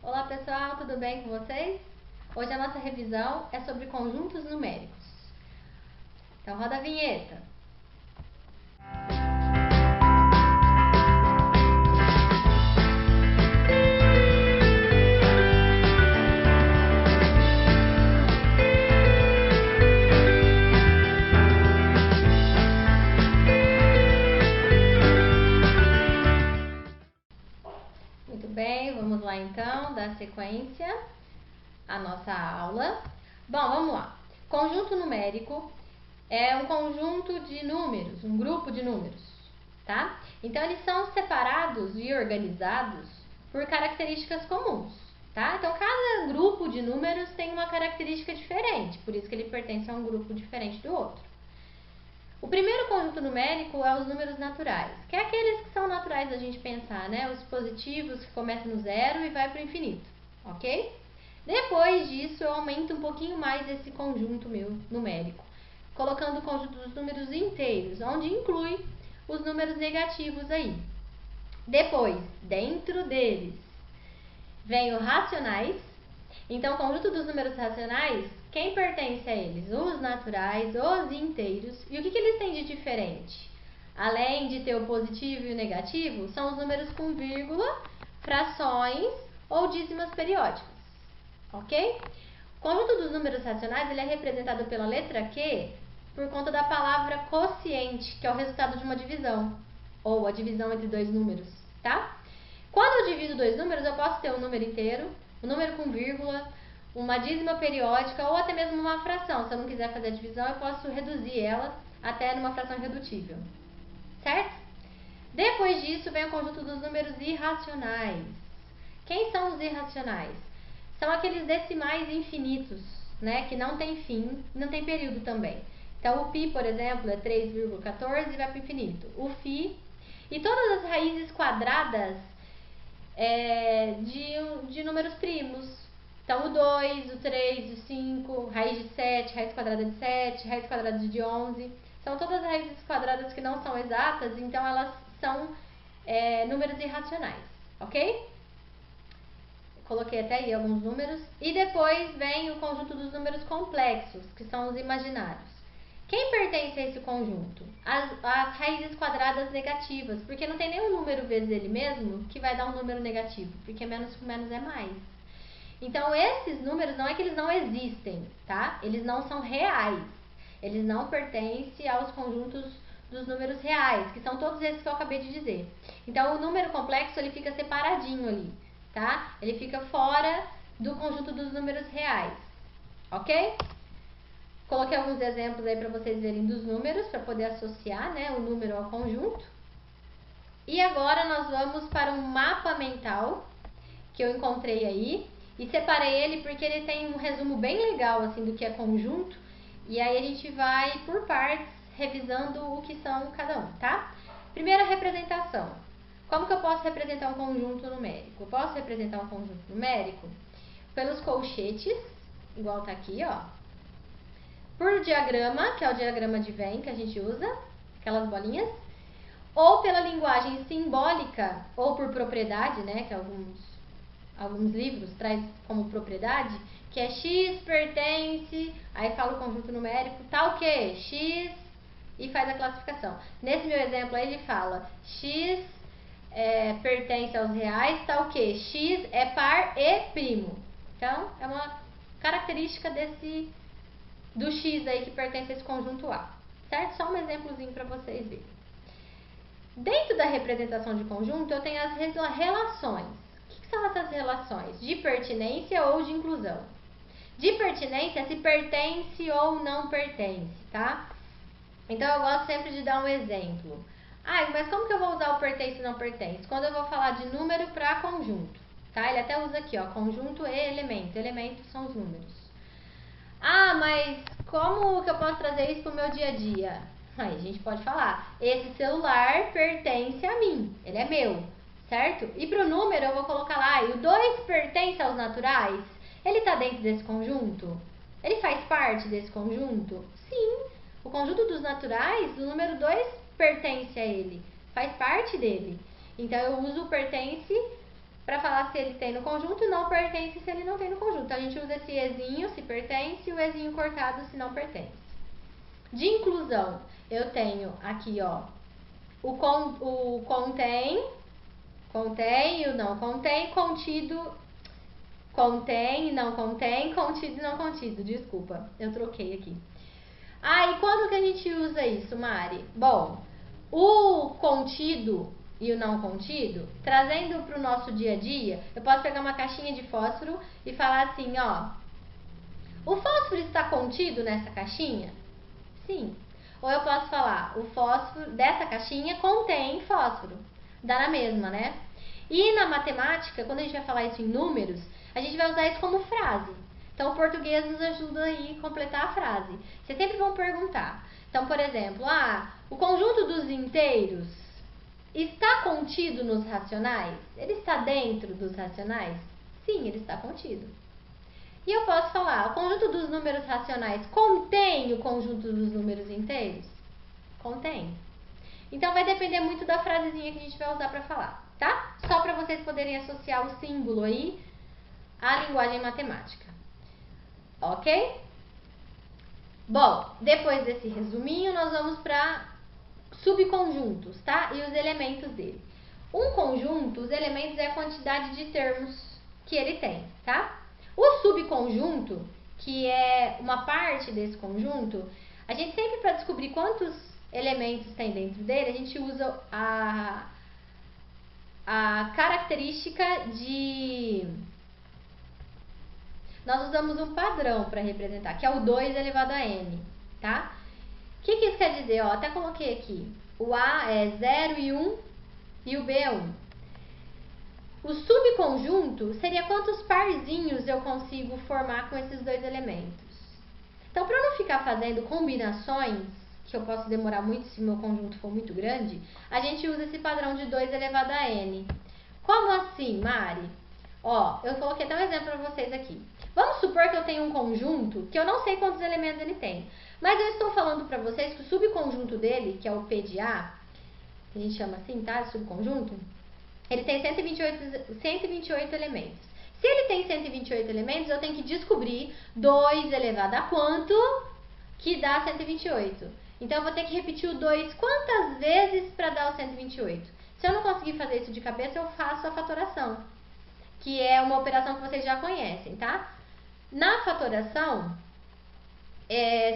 Olá pessoal, tudo bem com vocês? Hoje a nossa revisão é sobre conjuntos numéricos. Então roda a vinheta. Muito bem, vamos lá então, dar sequência à nossa aula. Bom, vamos lá. Conjunto numérico é um conjunto de números, um grupo de números, tá? Então eles são separados e organizados por características comuns, tá? Então cada grupo de números tem uma característica diferente, por isso que ele pertence a um grupo diferente do outro. O primeiro conjunto numérico é os números naturais, que é aqueles que são naturais da gente pensar, né? Os positivos que começam no zero e vai para o infinito, ok? Depois disso, eu aumento um pouquinho mais esse conjunto meu numérico, colocando o conjunto dos números inteiros, onde inclui os números negativos aí. Depois, dentro deles, vem os racionais. Então, o conjunto dos números racionais, quem pertence a eles? Os naturais, os inteiros. E o que eles têm de diferente? Além de ter o positivo e o negativo, são os números com vírgula, frações ou dízimas periódicas. Ok? O conjunto dos números racionais ele é representado pela letra Q por conta da palavra quociente, que é o resultado de uma divisão, ou a divisão entre dois números, tá? Quando eu divido dois números, eu posso ter um número inteiro, um número com vírgula, uma dízima periódica ou até mesmo uma fração. Se eu não quiser fazer a divisão, eu posso reduzir ela até numa fração irredutível, certo? Depois disso, vem o conjunto dos números irracionais. Quem são os irracionais? São aqueles decimais infinitos, né, que não tem fim, não tem período também. Então, o π, por exemplo, é 3,14 e vai para o infinito. O φ e todas as raízes quadradas de números primos. Então, o 2, o 3, o 5, raiz de 7, raiz quadrada de 7, raiz quadrada de 11. São todas as raízes quadradas que não são exatas, então elas são números irracionais, ok? Coloquei até aí alguns números. E depois vem o conjunto dos números complexos, que são os imaginários. Quem pertence a esse conjunto? As raízes quadradas negativas, porque não tem nenhum número vezes ele mesmo que vai dar um número negativo, porque menos com menos é mais. Então, esses números não é que eles não existem, tá? Eles não são reais. Eles não pertencem aos conjuntos dos números reais, que são todos esses que eu acabei de dizer. Então, o número complexo ele fica separadinho ali, tá? Ele fica fora do conjunto dos números reais, ok? Coloquei alguns exemplos aí para vocês verem dos números, para poder associar, né, o número ao conjunto. E agora nós vamos para um mapa mental que eu encontrei aí e separei ele porque ele tem um resumo bem legal assim do que é conjunto. E aí a gente vai por partes revisando o que são cada um, tá? Primeira representação. Como que eu posso representar um conjunto numérico? Eu posso representar um conjunto numérico pelos colchetes, igual tá aqui, ó. Por diagrama, que é o diagrama de Venn que a gente usa, aquelas bolinhas. Ou pela linguagem simbólica, ou por propriedade, né, que alguns livros traz como propriedade, que é x pertence, aí fala o conjunto numérico, tal que x e faz a classificação. Nesse meu exemplo aí ele fala x pertence aos reais, tal que x é par e primo. Então, é uma característica do x aí que pertence a esse conjunto A, certo? Só um exemplozinho para vocês verem. Dentro da representação de conjunto, eu tenho as relações. O que são essas relações? De pertinência ou de inclusão. De pertinência é se pertence ou não pertence, tá? Então, eu gosto sempre de dar um exemplo. Mas como que eu vou usar o pertence e não pertence? Quando eu vou falar de número para conjunto, tá? Ele até usa aqui, ó, conjunto e elemento. Elementos são os números. Mas como que eu posso trazer isso para o meu dia a dia? Aí a gente pode falar, esse celular pertence a mim, ele é meu, certo? E para o número eu vou colocar lá, e o 2 pertence aos naturais? Ele está dentro desse conjunto? Ele faz parte desse conjunto? Sim, o conjunto dos naturais, o número 2 pertence a ele, faz parte dele. Então eu uso o pertence para falar se ele tem no conjunto e não pertence se ele não tem no conjunto. Então, a gente usa esse ezinho se pertence e o ezinho cortado se não pertence. De inclusão, eu tenho aqui, ó, o contém e o não contém, contido, contém e não contém, contido e não contido. Desculpa, eu troquei aqui. E quando que a gente usa isso, Mari? Bom, o contido e o não contido, trazendo para o nosso dia a dia, eu posso pegar uma caixinha de fósforo e falar assim, ó, o fósforo está contido nessa caixinha? Sim. Ou eu posso falar, o fósforo dessa caixinha contém fósforo. Dá na mesma, né? E na matemática, quando a gente vai falar isso em números, a gente vai usar isso como frase. Então, o português nos ajuda aí a completar a frase. Vocês sempre vão perguntar. Então, por exemplo, o conjunto dos inteiros está contido nos racionais? Ele está dentro dos racionais? Sim, ele está contido. E eu posso falar, o conjunto dos números racionais contém o conjunto dos números inteiros? Contém. Então, vai depender muito da frasezinha que a gente vai usar para falar, tá? Só para vocês poderem associar o símbolo aí à linguagem matemática. Ok? Bom, depois desse resuminho, nós vamos para subconjuntos, tá? E os elementos dele. Um conjunto, os elementos é a quantidade de termos que ele tem, tá? O subconjunto, que é uma parte desse conjunto, a gente sempre, para descobrir quantos elementos tem dentro dele, a gente usa a característica de... Nós usamos um padrão para representar, que é o 2 elevado a n, tá? O que isso quer dizer? Ó, até coloquei aqui. O A é 0 e 1 e o B é 1. O subconjunto seria quantos parzinhos eu consigo formar com esses dois elementos. Então, para eu não ficar fazendo combinações, que eu posso demorar muito se meu conjunto for muito grande, a gente usa esse padrão de 2 elevado a n. Como assim, Mari? Ó, eu coloquei até um exemplo para vocês aqui. Vamos supor que eu tenho um conjunto que eu não sei quantos elementos ele tem. Mas eu estou falando para vocês que o subconjunto dele, que é o P de A, que a gente chama assim, tá? Subconjunto, ele tem 128 elementos. Se ele tem 128 elementos, eu tenho que descobrir 2 elevado a quanto que dá 128. Então, eu vou ter que repetir o 2 quantas vezes para dar o 128. Se eu não conseguir fazer isso de cabeça, eu faço a fatoração, que é uma operação que vocês já conhecem, tá? Na fatoração,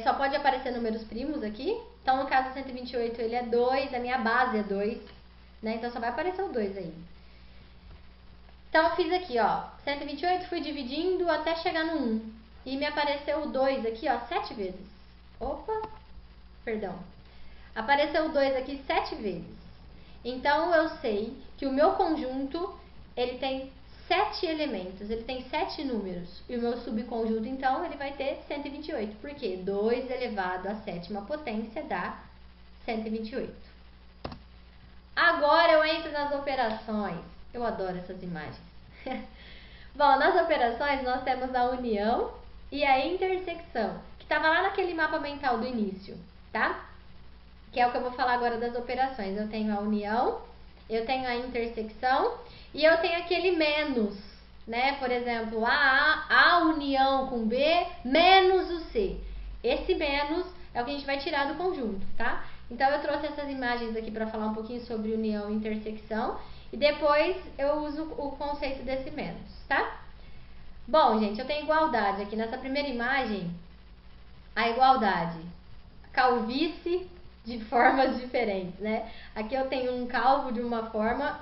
só pode aparecer números primos aqui. Então, no caso do 128, ele é 2, a minha base é 2. Né? Então, só vai aparecer o 2 aí. Então, eu fiz aqui, ó, 128, fui dividindo até chegar no 1. E me apareceu o 2 aqui, ó, 7 vezes. Opa, perdão. Apareceu o 2 aqui 7 vezes. Então, eu sei que o meu conjunto, ele tem 7 elementos, ele tem 7 números. E o meu subconjunto, então, ele vai ter 128. Por quê? 2 elevado à sétima potência dá 128. Agora eu entro nas operações. Eu adoro essas imagens. Bom, nas operações nós temos a união e a intersecção, que estava lá naquele mapa mental do início, tá? Que é o que eu vou falar agora das operações. Eu tenho a união, eu tenho a intersecção e eu tenho aquele menos, né? Por exemplo, a união com B menos o C. Esse menos é o que a gente vai tirar do conjunto, tá? Então, eu trouxe essas imagens aqui para falar um pouquinho sobre união e intersecção. E depois eu uso o conceito desse menos, tá? Bom, gente, eu tenho igualdade aqui. Nessa primeira imagem, a igualdade. Calvície de formas diferentes, né? Aqui eu tenho um calvo de uma forma,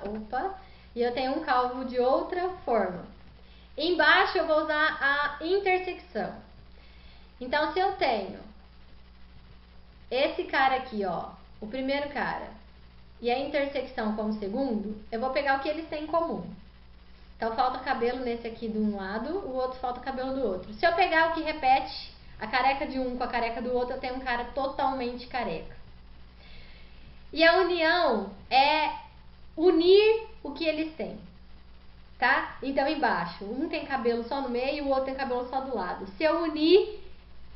e eu tenho um calvo de outra forma. Embaixo eu vou usar a intersecção. Então, se eu tenho esse cara aqui, ó, o primeiro cara, e a intersecção como segundo, eu vou pegar o que eles têm em comum. Então, falta cabelo nesse aqui de um lado, o outro falta cabelo do outro. Se eu pegar o que repete, a careca de um com a careca do outro, eu tenho um cara totalmente careca. E a união é unir o que eles têm, tá? Então, embaixo, um tem cabelo só no meio, o outro tem cabelo só do lado. Se eu unir,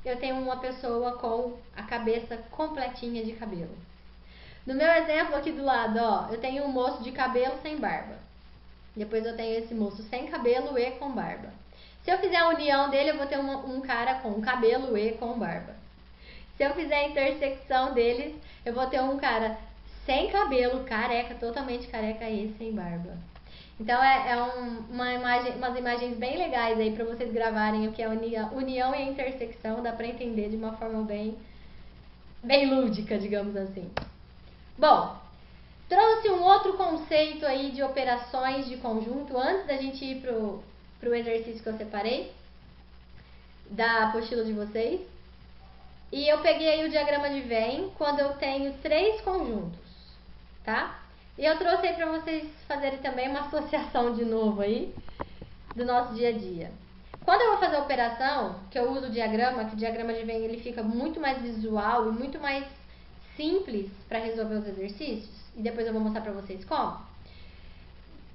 eu tenho uma pessoa com a cabeça completinha de cabelo. No meu exemplo aqui do lado, ó, eu tenho um moço de cabelo sem barba. Depois eu tenho esse moço sem cabelo e com barba. Se eu fizer a união dele, eu vou ter um cara com cabelo e com barba. Se eu fizer a intersecção deles, eu vou ter um cara sem cabelo, careca, totalmente careca e sem barba. Então umas imagens bem legais aí pra vocês gravarem o que é a união e a intersecção, dá pra entender de uma forma bem lúdica, digamos assim. Bom, trouxe um outro conceito aí de operações de conjunto antes da gente ir pro exercício que eu separei da apostila de vocês. E eu peguei aí o diagrama de Venn quando eu tenho 3 conjuntos, tá? E eu trouxe aí pra vocês fazerem também uma associação de novo aí do nosso dia a dia. Quando eu vou fazer a operação, que eu uso o diagrama, que o diagrama de Venn ele fica muito mais visual e muito mais simples para resolver os exercícios, e depois eu vou mostrar pra vocês como.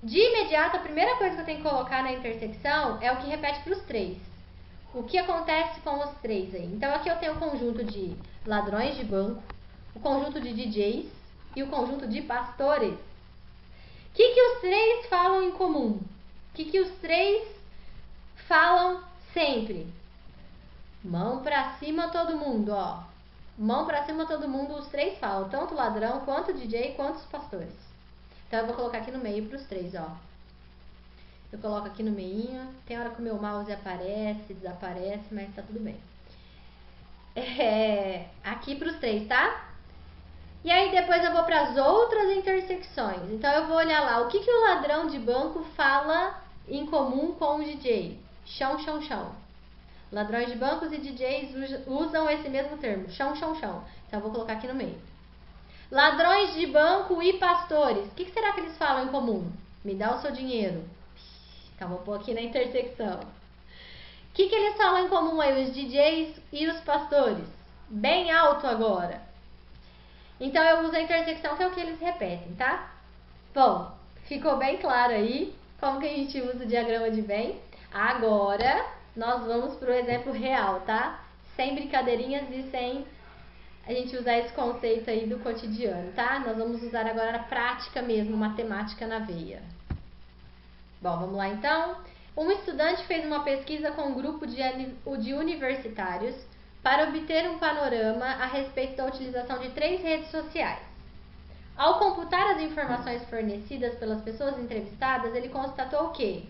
De imediato, a primeira coisa que eu tenho que colocar na intersecção é o que repete pros 3. O que acontece com os 3 aí? Então aqui eu tenho o conjunto de ladrões de banco, o conjunto de DJs e o conjunto de pastores. O que os 3 falam em comum? O que os 3 falam sempre? Mão pra cima todo mundo, ó. Mão pra cima todo mundo, os 3 falam, tanto o ladrão, quanto o DJ, quanto os pastores. Então eu vou colocar aqui no meio pros 3, ó. Eu coloco aqui no meinho, tem hora que o meu mouse aparece, desaparece, mas tá tudo bem. Aqui pros 3, tá? E aí depois eu vou para as outras intersecções. Então eu vou olhar lá, o que o ladrão de banco fala em comum com o DJ? Chão, chão, chão. Ladrões de bancos e DJs usam esse mesmo termo, chão, chão, chão. Então eu vou colocar aqui no meio. Ladrões de banco e pastores, o que será que eles falam em comum? Me dá o seu dinheiro. Então vou pôr aqui na intersecção. O que eles falam em comum aí, os DJs e os pastores? Bem alto agora. Então eu uso a intersecção, que é o que eles repetem, tá? Bom, ficou bem claro aí como que a gente usa o diagrama de Venn. Agora nós vamos para o exemplo real, tá? Sem brincadeirinhas e sem a gente usar esse conceito aí do cotidiano, tá? Nós vamos usar agora a prática mesmo, matemática na veia. Bom, vamos lá então. Um estudante fez uma pesquisa com um grupo de universitários para obter um panorama a respeito da utilização de 3 redes sociais. Ao computar as informações fornecidas pelas pessoas entrevistadas, ele constatou que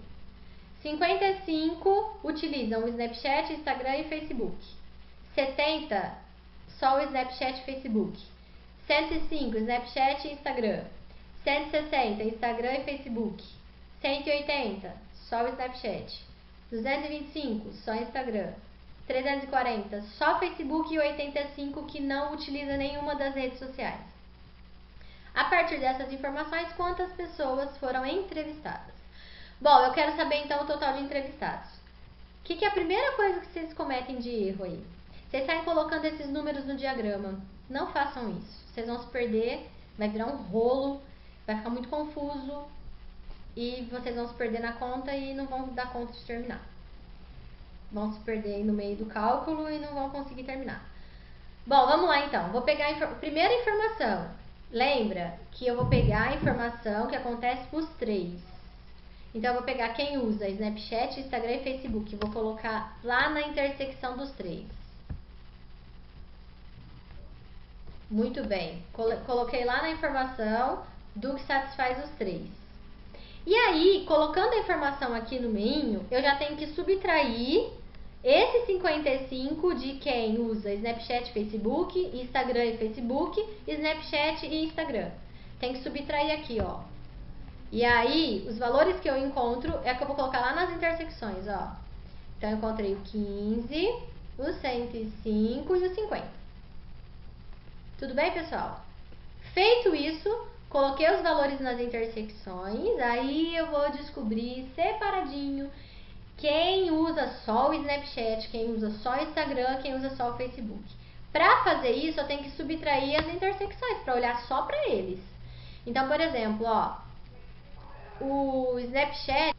55 utilizam o Snapchat, Instagram e Facebook. 70 só o Snapchat e Facebook. 105 Snapchat e Instagram. 160 Instagram e Facebook. 180 só o Snapchat. 225 só Instagram. 340 só Facebook e 85 que não utiliza nenhuma das redes sociais. A partir dessas informações, quantas pessoas foram entrevistadas? Bom, eu quero saber então o total de entrevistados. O que é a primeira coisa que vocês cometem de erro aí? Vocês saem colocando esses números no diagrama. Não façam isso. Vocês vão se perder, vai virar um rolo, vai ficar muito confuso e vocês vão se perder na conta e não vão dar conta de terminar. Vão se perder aí no meio do cálculo e não vão conseguir terminar. Bom, vamos lá então. Vou pegar a primeira informação. Lembra que eu vou pegar a informação que acontece nos 3. Então, eu vou pegar quem usa Snapchat, Instagram e Facebook. Vou colocar lá na intersecção dos 3. Muito bem. Coloquei lá na informação do que satisfaz os 3. E aí, colocando a informação aqui no meio, eu já tenho que subtrair esse 55 de quem usa Snapchat, Facebook, Instagram e Facebook, Snapchat e Instagram. Tem que subtrair aqui, ó. E aí, os valores que eu encontro é que eu vou colocar lá nas intersecções, ó. Então, eu encontrei o 15, o 105 e o 50. Tudo bem, pessoal? Feito isso, coloquei os valores nas intersecções, aí eu vou descobrir separadinho quem usa só o Snapchat, quem usa só o Instagram, quem usa só o Facebook. Para fazer isso, eu tenho que subtrair as intersecções, para olhar só para eles. Então, por exemplo, ó, o Snapchat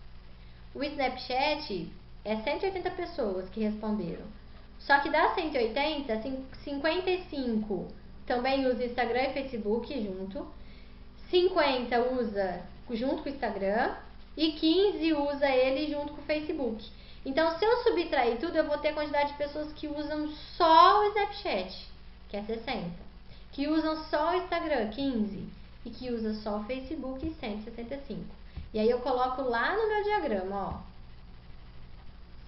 é 180 pessoas que responderam. Só que das 180, 55 também usa Instagram e Facebook junto. 50 usa junto com o Instagram. e 15 usa ele junto com o Facebook. Então, se eu subtrair tudo, eu vou ter a quantidade de pessoas que usam só o Snapchat, que é 60. Que usam só o Instagram, 15. E que usa só o Facebook, 165. E aí eu coloco lá no meu diagrama, ó.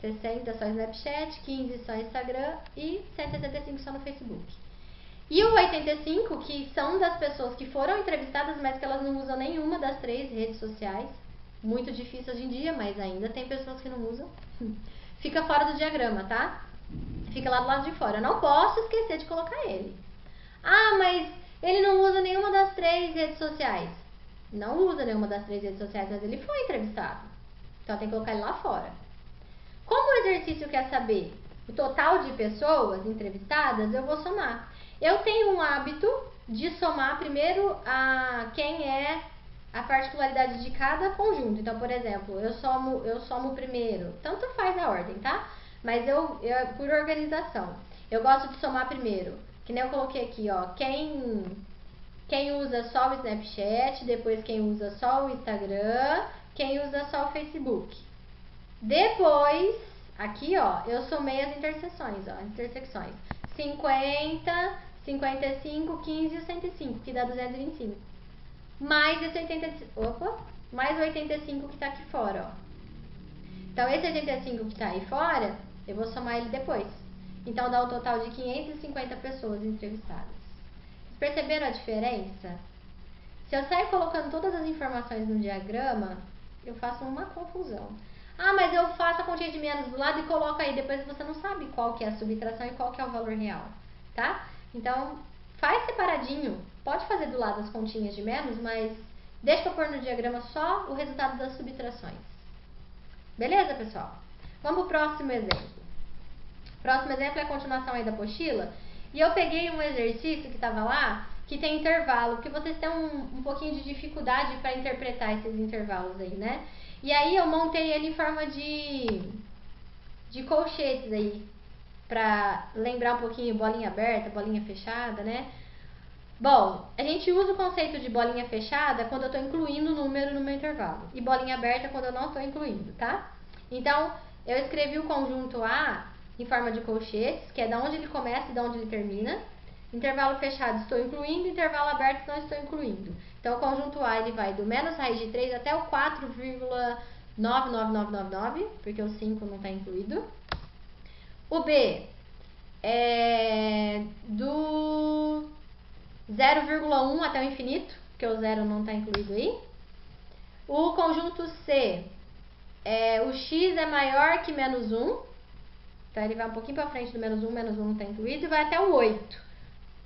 60 só Snapchat, 15 só Instagram e 165 só no Facebook. E o 85, que são das pessoas que foram entrevistadas, mas que elas não usam nenhuma das 3 redes sociais. Muito difícil hoje em dia, mas ainda tem pessoas que não usam. Fica fora do diagrama, tá? Fica lá do lado de fora. Eu não posso esquecer de colocar ele. Ah, mas ele não usa nenhuma das 3 redes sociais. Não usa nenhuma das 3 redes sociais, mas ele foi entrevistado. Então tem que colocar ele lá fora. Como o exercício quer saber o total de pessoas entrevistadas, eu vou somar. Eu tenho um hábito de somar primeiro a quem é a particularidade de cada conjunto. Então, por exemplo, eu somo primeiro. Tanto faz a ordem, tá? Mas eu por organização. Eu gosto de somar primeiro. Que nem eu coloquei aqui, ó. Quem usa só o Snapchat, depois quem usa só o Instagram, quem usa só o Facebook. Depois, aqui, ó, eu somei as intersecções. 50, 55, 15 e 105, que dá 225. Mais esse 85 que tá aqui fora, ó. Então, esse 85 que tá aí fora, eu vou somar ele depois. Então, dá um total de 550 pessoas entrevistadas. Vocês perceberam a diferença? Se eu sair colocando todas as informações no diagrama, eu faço uma confusão. Ah, mas eu faço a continha de menos do lado e coloco aí. Depois você não sabe qual que é a subtração e qual que é o valor real, tá? Então, faz separadinho. Pode fazer do lado as continhas de menos, mas deixa eu pôr no diagrama só o resultado das subtrações. Beleza, pessoal? Vamos pro próximo exemplo. O próximo exemplo é a continuação aí da apostila. E eu peguei um exercício que estava lá, que tem intervalo, porque vocês têm um pouquinho de dificuldade para interpretar esses intervalos aí, né? E aí eu montei ele em forma de colchetes aí, pra lembrar um pouquinho bolinha aberta, bolinha fechada, né? Bom, a gente usa o conceito de bolinha fechada quando eu estou incluindo o número no meu intervalo. E bolinha aberta quando eu não estou incluindo, tá? Então, eu escrevi o conjunto A em forma de colchetes, que é da onde ele começa e da onde ele termina. Intervalo fechado estou incluindo, intervalo aberto não estou incluindo. Então, o conjunto A ele vai do menos raiz de 3 até o 4,99999, porque o 5 não está incluído. O B é do 0,1 até o infinito, porque o 0 não está incluído aí. O conjunto C, o x é maior que menos 1. Então, ele vai um pouquinho para frente do menos 1 não está incluído, e vai até o 8.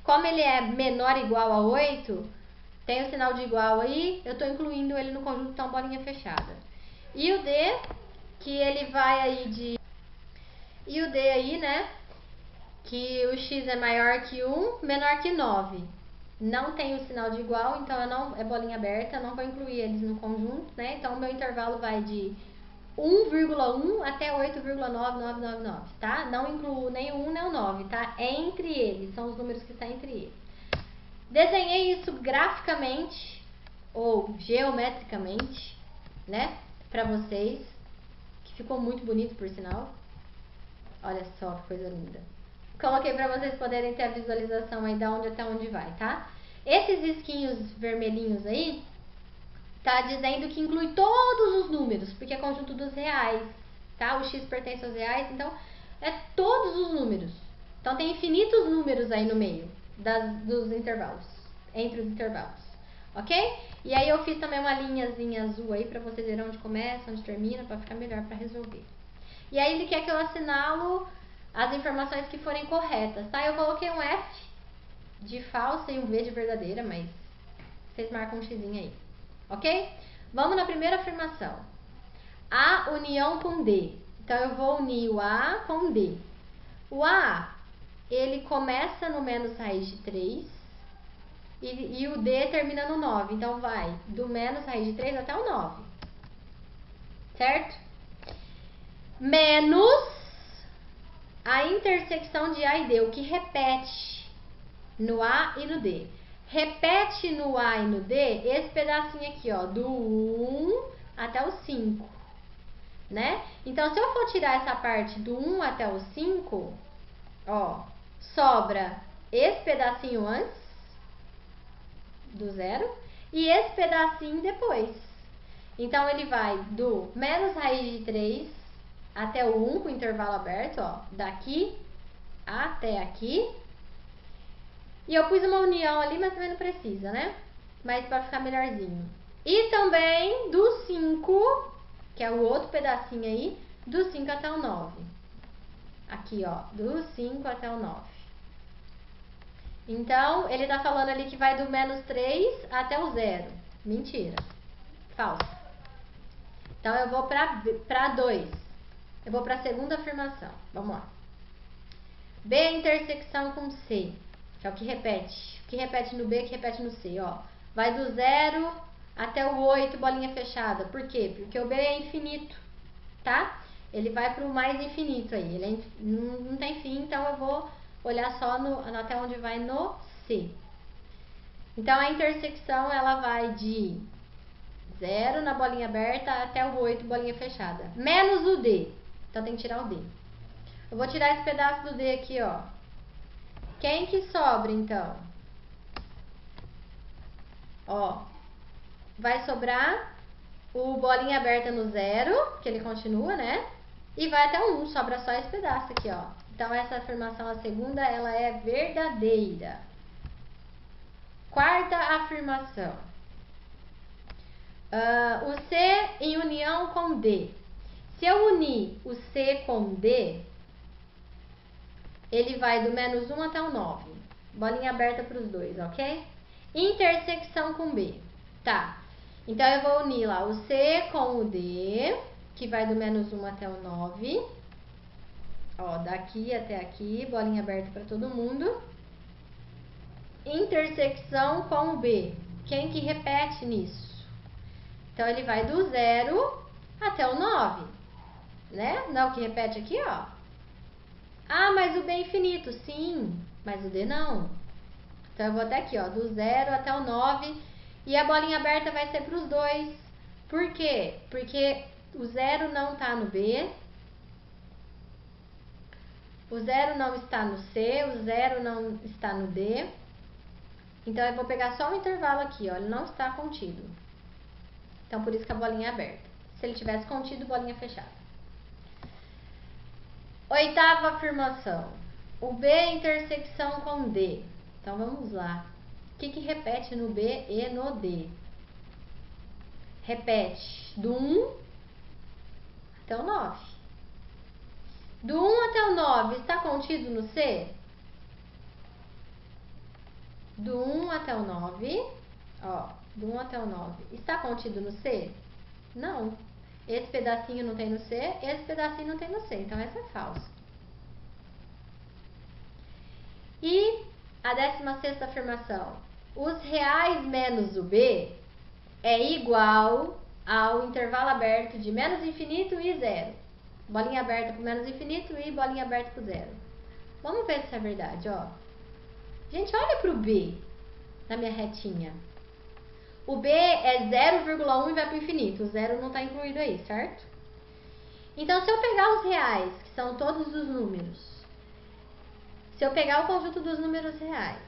Como ele é menor ou igual a 8, tem o sinal de igual aí, eu estou incluindo ele no conjunto, então bolinha fechada. E o D, que ele vai aí de... E o D aí, né, que o x é maior que 1, menor que 9. Não tem o sinal de igual, então eu não, é bolinha aberta, eu não vou incluir eles no conjunto, né? Então o meu intervalo vai de 1,1 até 8,9999, tá? Não incluo nem o 1 nem o 9, tá? É entre eles, são os números que estão entre eles. Desenhei isso graficamente ou geometricamente, né? Pra vocês, que ficou muito bonito, por sinal. Olha só que coisa linda. Coloquei pra vocês poderem ter a visualização aí da onde até onde vai, tá? Esses risquinhos vermelhinhos aí, tá dizendo que inclui todos os números, porque é conjunto dos reais, tá? O x pertence aos reais, então é todos os números. Então tem infinitos números aí no meio dos intervalos, entre os intervalos, ok? E aí eu fiz também uma linhazinha azul aí pra vocês verem onde começa, onde termina, pra ficar melhor pra resolver. E aí ele quer que eu assinalo as informações que forem corretas, tá? Eu coloquei um F de falsa e um V de verdadeira, mas vocês marcam um xizinho aí, ok? Vamos na primeira afirmação. A união com D. Então, eu vou unir o A com D. O A, ele começa no menos raiz de 3 e o D termina no 9. Então, vai do menos raiz de 3 até o 9. Certo? Menos a intersecção de A e D, o que repete no A e no D. Repete no A e no D esse pedacinho aqui, ó, do 1 até o 5, né? Então, se eu for tirar essa parte do 1 até o 5, ó, sobra esse pedacinho antes do 0 e esse pedacinho depois. Então, ele vai do menos raiz de 3 até o 1 com intervalo aberto, ó, daqui até aqui. E eu pus uma união ali, mas também não precisa, né? Mas para ficar melhorzinho. E também do 5, que é o outro pedacinho aí, do 5 até o 9. Aqui, ó, do 5 até o 9. Então, ele tá falando ali que vai do menos 3 até o 0. Mentira. Falso. Então, eu vou para 2. Eu vou para a segunda afirmação. Vamos lá. B é intersecção com C, que é o que repete. O que repete no B, que repete no C, ó. Vai do 0 até o 8, bolinha fechada. Por quê? Porque o B é infinito, tá? Ele vai para o mais infinito aí. Ele não tem fim, então eu vou olhar só até onde vai no C. Então, a intersecção, ela vai de 0 na bolinha aberta até o 8, bolinha fechada. Menos o D. Então, tem que tirar o D. Eu vou tirar esse pedaço do D aqui, ó. Quem que sobra, então? Ó, vai sobrar o bolinha aberta no 0, que ele continua, né? E vai até o 1, sobra só esse pedaço aqui, ó. Então, essa afirmação, a segunda, ela é verdadeira. Quarta afirmação. O C em união com D. Se eu unir o C com D, ele vai do menos 1 até o 9. Bolinha aberta para os dois, ok? Intersecção com B. Tá. Então, eu vou unir lá o C com o D, que vai do menos 1 até o 9. Ó, daqui até aqui, bolinha aberta para todo mundo. Intersecção com o B. Quem que repete nisso? Então, ele vai do 0 até o 9. Né? Não é o que repete aqui, ó. Ah, mas o B é infinito. Sim, mas o D não. Então, eu vou até aqui, ó, do 0 até o 9. E a bolinha aberta vai ser para os dois. Por quê? Porque o 0 não está no B. O 0 não está no C. O 0 não está no D. Então, eu vou pegar só o intervalo aqui, ó. Ele não está contido. Então, por isso que a bolinha é aberta. Se ele tivesse contido, bolinha fechada. Oitava afirmação. O B é intersecção com D. Então, vamos lá. O que repete no B e no D? Repete do 1 até o 9. Do 1 até o 9 está contido no C? Do 1 até o 9, ó, do 1 até o 9, está contido no C? Não. Esse pedacinho não tem no C, esse pedacinho não tem no C, então essa é falsa. E a 16ª afirmação. Os reais menos o B é igual ao intervalo aberto de menos infinito e 0. Bolinha aberta para menos infinito e bolinha aberta para 0. Vamos ver se isso é verdade, ó. Gente, olha para o B na minha retinha. O B é 0,1 e vai para o infinito. O 0 não está incluído aí, certo? Então, se eu pegar os reais, que são todos os números, se eu pegar o conjunto dos números reais,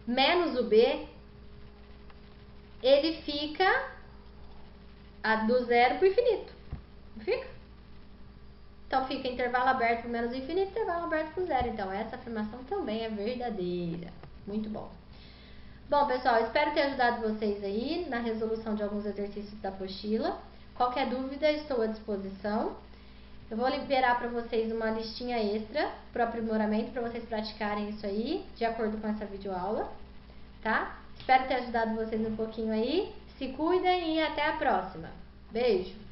menos o B, ele fica do 0 para o infinito. Não fica? Então, fica intervalo aberto para menos infinito, intervalo aberto para 0. Então, essa afirmação também é verdadeira. Muito bom. Bom, pessoal, espero ter ajudado vocês aí na resolução de alguns exercícios da apostila. Qualquer dúvida, estou à disposição. Eu vou liberar para vocês uma listinha extra para o aprimoramento, para vocês praticarem isso aí, de acordo com essa videoaula, tá? Espero ter ajudado vocês um pouquinho aí. Se cuidem e até a próxima. Beijo!